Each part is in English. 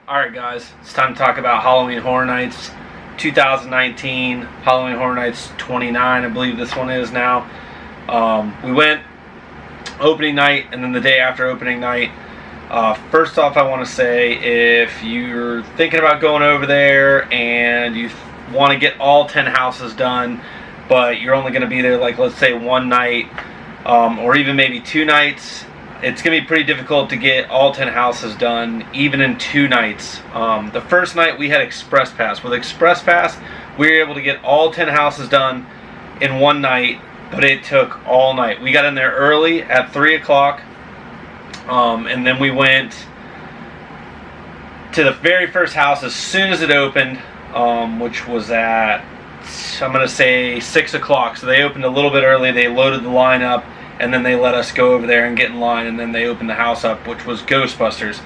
Alright guys, it's time to talk about Halloween Horror Nights 2019, Halloween Horror Nights 29, I believe this one is now. We went opening night and then the day after opening night. First off, I want to say if you're thinking about going over there and you want to get all 10 houses done, but you're only going to be there like let's say one night or even maybe 2 nights, it's going to be pretty difficult to get all 10 houses done, even in 2 nights. The first night we had Express Pass. With Express Pass, we were able to get all 10 houses done in one night, but it took all night. We got in there early at 3 o'clock, and then we went to the very first house as soon as it opened, which was at, I'm going to say 6 o'clock. So they opened a little bit early, they loaded the line up, and then they let us go over there and get in line, and then they opened the house up, which was Ghostbusters.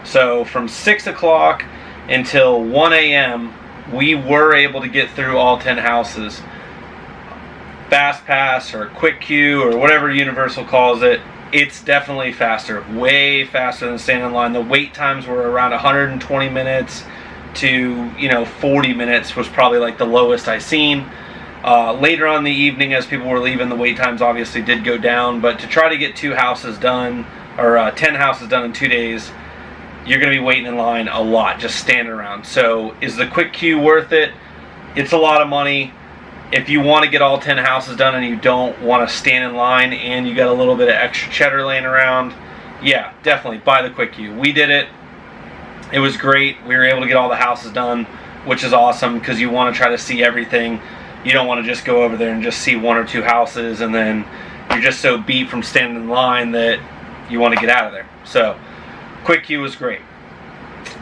So from 6 o'clock until 1 a.m., we were able to get through all 10 houses. Fast Pass or Quick Queue or whatever Universal calls it, it's definitely faster, way faster than standing in line. The wait times were around 120 minutes to 40 minutes was probably like the lowest I seen. Later on in the evening, as people were leaving, the wait times obviously did go down, but to try to get 2 houses done, or 10 houses done in 2 days, you're going to be waiting in line a lot, just standing around. So is the Quick Queue worth it? It's a lot of money. If you want to get all 10 houses done and you don't want to stand in line and you got a little bit of extra cheddar laying around, yeah, definitely buy the Quick Queue. We did it. It was great. We were able to get all the houses done, which is awesome because you want to try to see everything. You don't want to just go over there and just see 1 or 2 houses and then you're just so beat from standing in line that you want to get out of there. So, Quick Queue was great.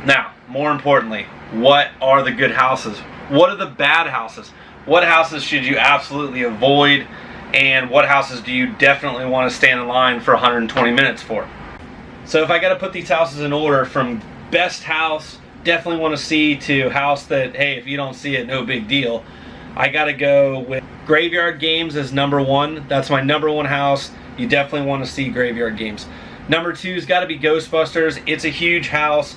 Now, more importantly, what are the good houses? What are the bad houses? What houses should you absolutely avoid? And what houses do you definitely want to stand in line for 120 minutes for? So if I got to put these houses in order from best house, definitely want to see, to house that, hey, if you don't see it, no big deal. I gotta go with Graveyard Games as number 1. That's my number 1 house. You definitely want to see Graveyard Games. Number 2's got to be Ghostbusters. It's a huge house.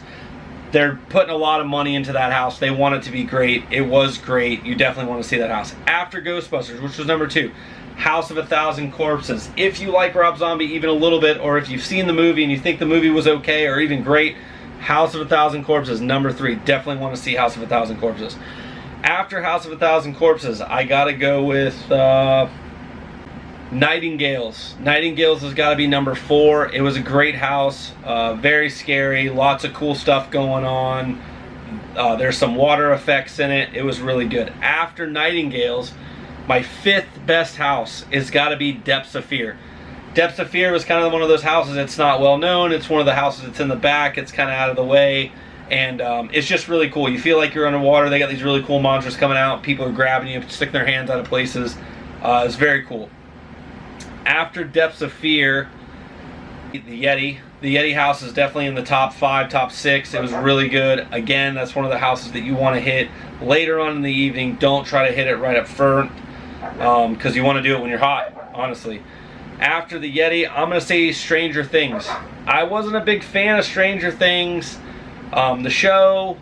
They're putting a lot of money into that house. They want it to be great. It was great. You definitely want to see that house. After Ghostbusters, which was number 2, House of a Thousand Corpses. If you like Rob Zombie even a little bit, or if you've seen the movie and you think the movie was okay or even great, House of a Thousand Corpses, number 3. Definitely want to see House of a Thousand Corpses. After House of a Thousand Corpses, I gotta go with Nightingales. Nightingales has got to be number 4. It was a great house, very scary, lots of cool stuff going on. There's some water effects in it. It was really good. After Nightingales, my 5th best house is got to be Depths of Fear. Depths of Fear was kind of one of those houses that's not well known. It's one of the houses that's in the back. It's kind of out of the way. And it's just really cool. You feel like you're underwater. They got these really cool monsters coming out. People are grabbing you, sticking their hands out of places. It's very cool. After Depths of Fear, the Yeti. The Yeti house is definitely in the top 5, top 6. It was really good. Again, that's one of the houses that you want to hit later on in the evening. Don't try to hit it right up front because you want to do it when you're hot, honestly. After the Yeti, I'm going to say Stranger Things. I wasn't a big fan of Stranger Things. The show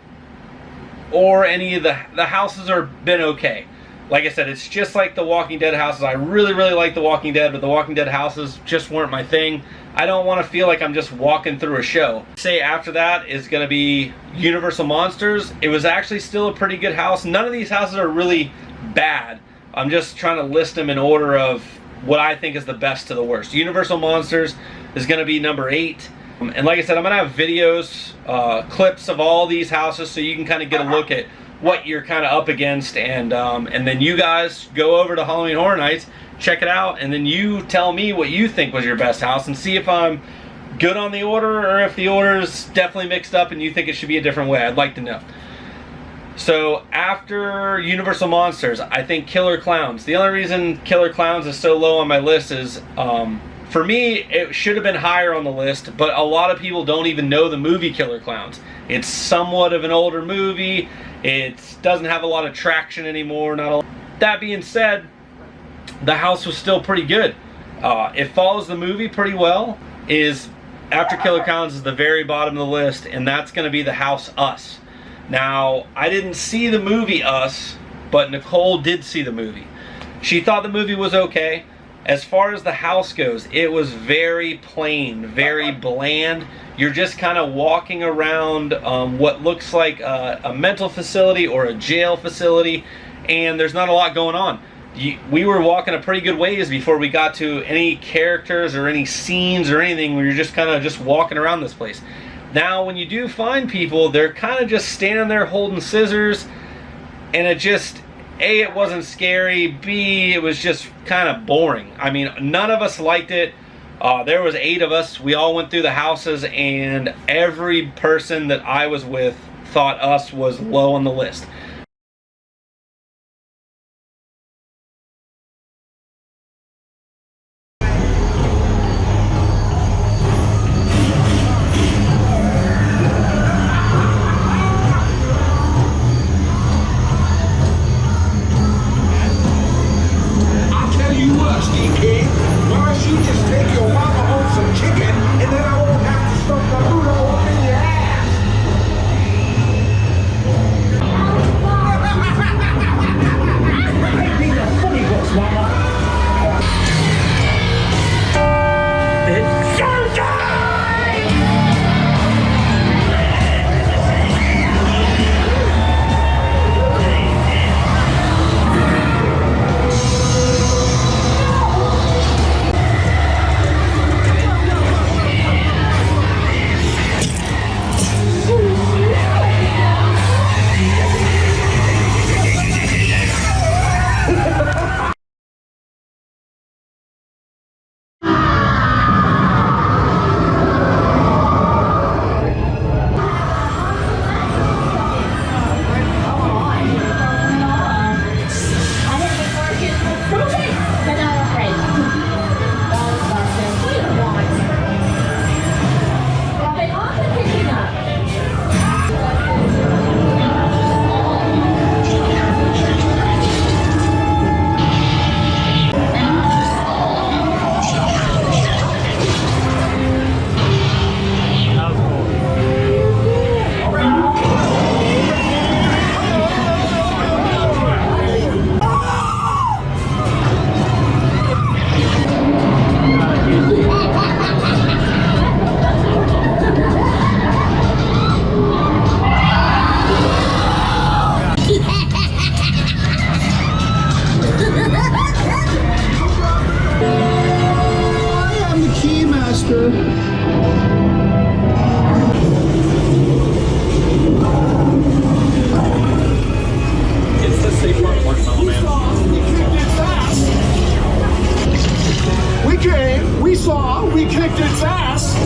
or any of the houses are been okay. Like I said, it's just like the Walking Dead houses. I really like the Walking Dead, but the Walking Dead houses just weren't my thing. I don't want to feel like I'm just walking through a show. Say after that is going to be Universal Monsters. It was actually still a pretty good house. None of these houses are really bad. I'm just trying to list them in order of what I think is the best to the worst. Universal Monsters is going to be number 8. And like I said, I'm going to have videos, clips of all these houses so you can kind of get a look at what you're kind of up against. And then you guys go over to Halloween Horror Nights, check it out, and then you tell me what you think was your best house and see if I'm good on the order or if the order is definitely mixed up and you think it should be a different way. I'd like to know. So after Universal Monsters, I think Killer Clowns. The only reason Killer Clowns is so low on my list is for me, it should have been higher on the list, but a lot of people don't even know the movie Killer Clowns. It's somewhat of an older movie. It doesn't have a lot of traction anymore. That being said, the house was still pretty good. It follows the movie pretty well. Is after Killer Clowns is the very bottom of the list, and that's going to be the house Us. Now, I didn't see the movie Us, but Nicole did see the movie. She thought the movie was okay. As far as the house goes, it was very plain, very bland. You're just kind of walking around what looks like a mental facility or a jail facility, and there's not a lot going on. We were walking a pretty good ways before we got to any characters or any scenes or anything. We were just kind of just walking around this place. Now, when you do find people, they're kind of just standing there holding scissors, and it just, A, it wasn't scary, B, it was just kind of boring. I mean, none of us liked it. There was 8 of us. We all went through the houses, and every person that I was with thought Us was low on the list. We kicked its ass!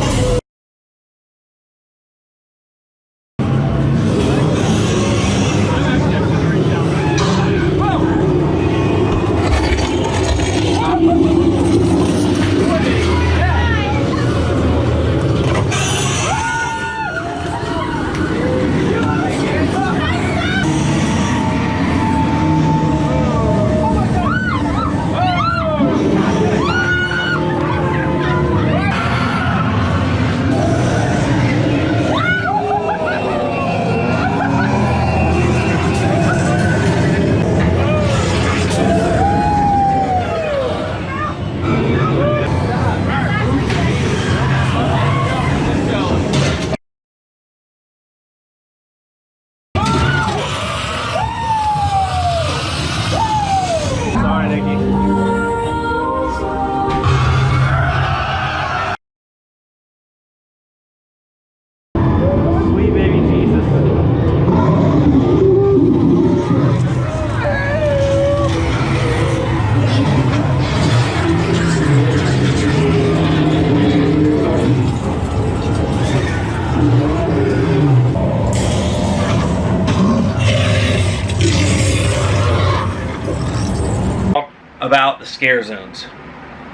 About the scare zones.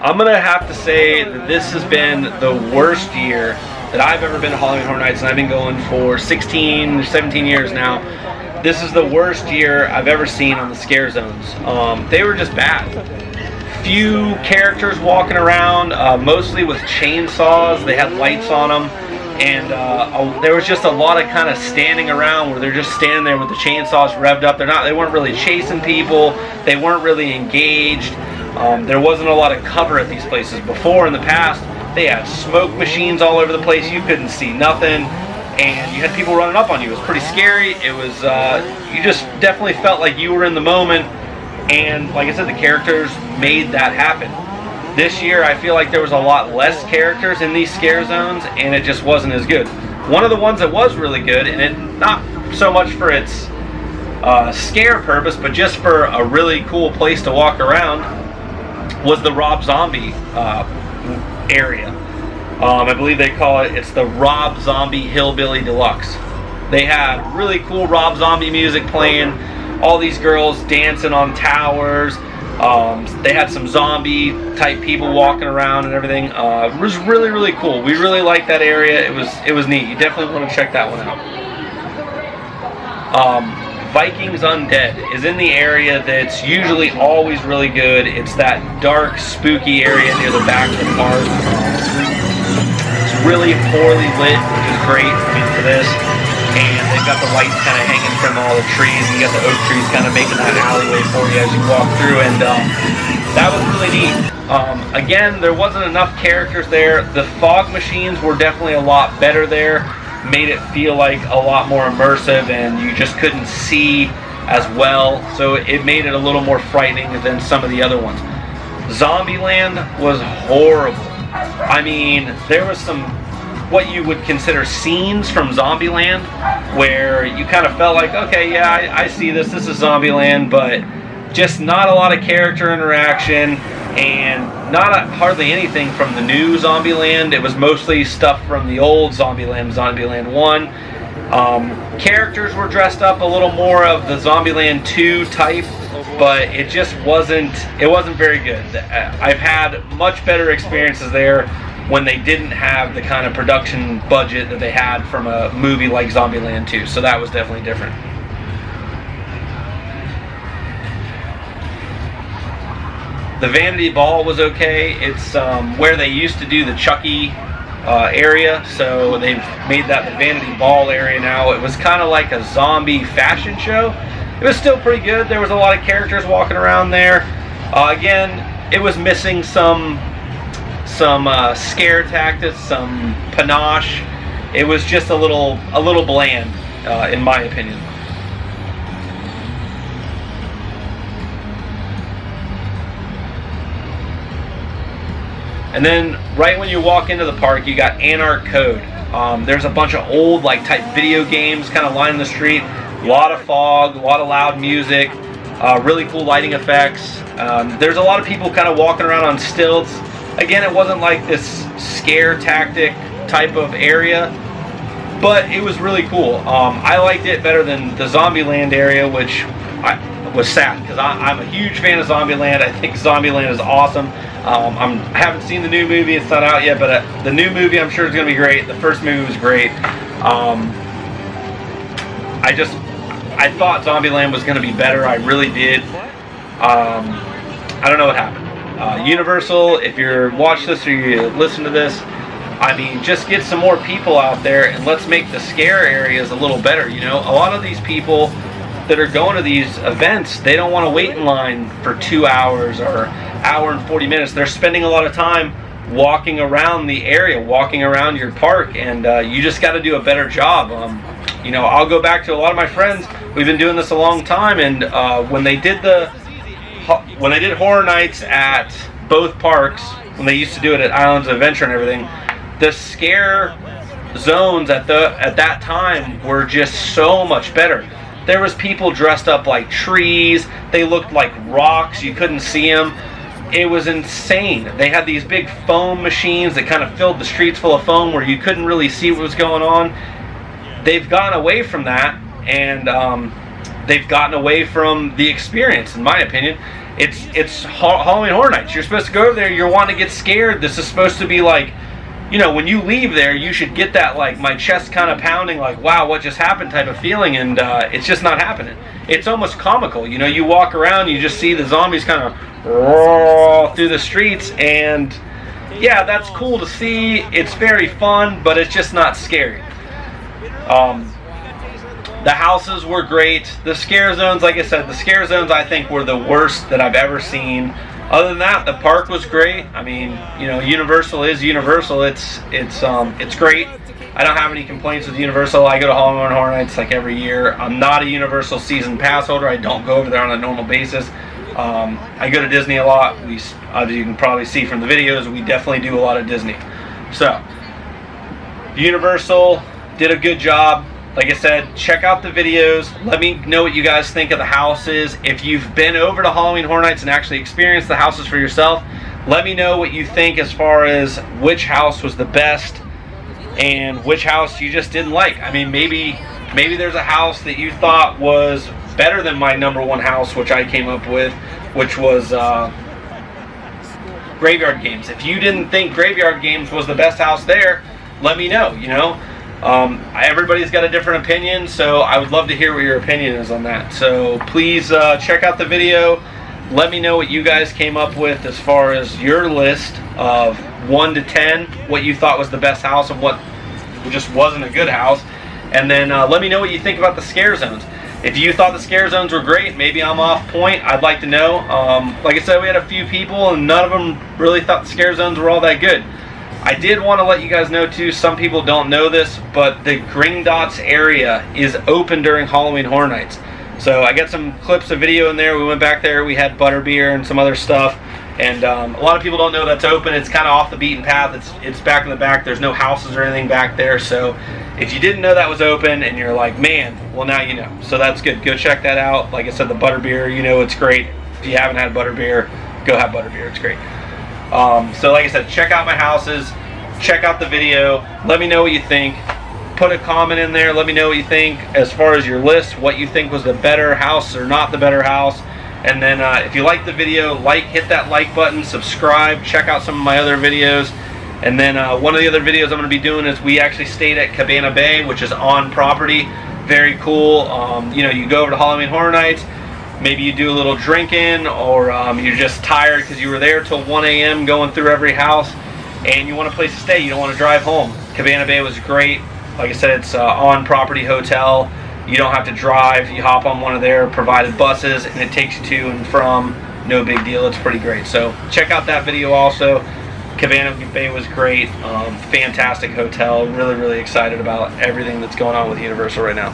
I'm gonna have to say that this has been the worst year that I've ever been to Halloween Horror Nights, and I've been going for 16, 17 years now. This is the worst year I've ever seen on the scare zones. They were just bad. few characters walking around, mostly with chainsaws. They had lights on them, and there was just a lot of kind of standing around where they're just standing there with the chainsaws revved up. They weren't really chasing people. They weren't really engaged. There wasn't a lot of cover at these places. Before, in the past, they had smoke machines all over the place. You couldn't see nothing, and you had people running up on you. It was pretty scary. It was, you just definitely felt like you were in the moment, and like I said, the characters made that happen. This year, I feel like there was a lot less characters in these scare zones, and it just wasn't as good. One of the ones that was really good, and it not so much for its scare purpose, but just for a really cool place to walk around, was the Rob Zombie area. I believe they call it's the Rob Zombie Hillbilly Deluxe. They had really cool Rob Zombie music playing, all these girls dancing on towers. They had some zombie type people walking around and everything. It was really, really cool. We really liked that area. It was neat. You definitely want to check that one out. Vikings Undead is in the area that's usually always really good. It's that dark, spooky area near the back of the park. It's really poorly lit, which is great for this. And they've got the lights kind of hanging from all the trees. And you got the oak trees kind of making that alleyway for you as you walk through. And that was really neat. Again, there wasn't enough characters there. The fog machines were definitely a lot better there. Made it feel like a lot more immersive, and you just couldn't see as well, so it made it a little more frightening than some of the other ones. Zombieland was horrible. I mean, there was some what you would consider scenes from Zombieland where you kind of felt like, okay, yeah, I see this is Zombieland, but just not a lot of character interaction, and hardly anything from the new Zombieland. It was mostly stuff from the old Zombieland 1. Characters were dressed up a little more of the Zombieland 2 type, but it just wasn't very good. I've had much better experiences there when they didn't have the kind of production budget that they had from a movie like Zombieland 2, so that was definitely different. The Vanity Ball was okay. It's where they used to do the Chucky area, so they've made that the Vanity Ball area now. It was kind of like a zombie fashion show. It was still pretty good. There was a lot of characters walking around there. Again, it was missing some scare tactics, some panache. It was just a little bland, in my opinion. And then right when you walk into the park, you got Anarch Code. There's a bunch of old type video games kind of lining the street. A lot of fog, a lot of loud music, really cool lighting effects. There's a lot of people kind of walking around on stilts. Again, it wasn't like this scare tactic type of area, but it was really cool. I liked it better than the Zombieland area, which was sad because I'm a huge fan of Zombieland. I think Zombieland is awesome. I haven't seen the new movie, it's not out yet, but the new movie I'm sure is going to be great. The first movie was great. I thought Zombieland was going to be better, I really did. I don't know what happened. Universal, if you're watching this or you listen to this, I mean, just get some more people out there and let's make the scare areas a little better. You know, a lot of these people that are going to these events, they don't want to wait in line for 2 hours or hour and 40 minutes. They're spending a lot of time walking around the area, walking around your park, and you just got to do a better job. You know, I'll go back to a lot of my friends. We've been doing this a long time, and when they did Horror Nights at both parks, when they used to do it at Islands of Adventure and everything, the scare zones at that time were just so much better. There was people dressed up like trees. They looked like rocks. You couldn't see them. It was insane. They had these big foam machines that kind of filled the streets full of foam where you couldn't really see what was going on. They've gotten away from that, and they've gotten away from the experience, in my opinion. It's Halloween Horror Nights. You're supposed to go over there. You're wanting to get scared. This is supposed to be like you know, when you leave there, you should get that, like, my chest kind of pounding, like, wow, what just happened type of feeling, and it's just not happening. It's almost comical. You know, you walk around, you just see the zombies kind of roar through the streets, and yeah, that's cool to see. It's very fun, but it's just not scary. The houses were great. The scare zones, like I said, the scare zones I think were the worst that I've ever seen. Other than that, the park was great. I mean, you know, Universal is Universal. It's great. I don't have any complaints with Universal. I go to Halloween Horror Nights like every year. I'm not a Universal season pass holder. I don't go over there on a normal basis. I go to Disney a lot. As you can probably see from the videos, we definitely do a lot of Disney. So, Universal did a good job. Like I said, check out the videos. Let me know what you guys think of the houses. If you've been over to Halloween Horror Nights and actually experienced the houses for yourself, let me know what you think as far as which house was the best and which house you just didn't like. I mean, maybe there's a house that you thought was better than my #1 house, which I came up with, which was Graveyard Games. If you didn't think Graveyard Games was the best house there, let me know, you know. Everybody's got a different opinion, so I would love to hear what your opinion is on that. So please check out the video. Let me know what you guys came up with as far as your list of 1 to 10, what you thought was the best house and what just wasn't a good house. And then let me know what you think about the scare zones. If you thought the scare zones were great, maybe I'm off point. I'd like to know. Like I said, we had a few people and none of them really thought the scare zones were all that good. I did want to let you guys know too, some people don't know this, but the Gringotts area is open during Halloween Horror Nights. So I got some clips of video in there. We went back there, we had butterbeer and some other stuff. And a lot of people don't know that's open. It's kind of off the beaten path. It's back in the back. There's no houses or anything back there. So if you didn't know that was open and you're like, man, well now you know. So that's good. Go check that out. Like I said, the butterbeer, you know, it's great. If you haven't had butterbeer, go have butterbeer. It's great. So like I said, check out my houses, check out the video, let me know what you think, put a comment in there, let me know what you think as far as your list, what you think was the better house or not the better house. And then if you like the video, hit that like button, subscribe, check out some of my other videos. And then one of the other videos I'm going to be doing is we actually stayed at Cabana Bay, which is on property. Very cool. You know, you go over to Halloween Horror Nights, maybe you do a little drinking, or you're just tired because you were there till 1 a.m. going through every house, and you want a place to stay. You don't want to drive home. Cabana Bay was great. Like I said, it's on-property hotel. You don't have to drive. You hop on one of their provided buses, and it takes you to and from. No big deal. It's pretty great. So check out that video also. Cabana Bay was great. Fantastic hotel. Really, really excited about everything that's going on with Universal right now.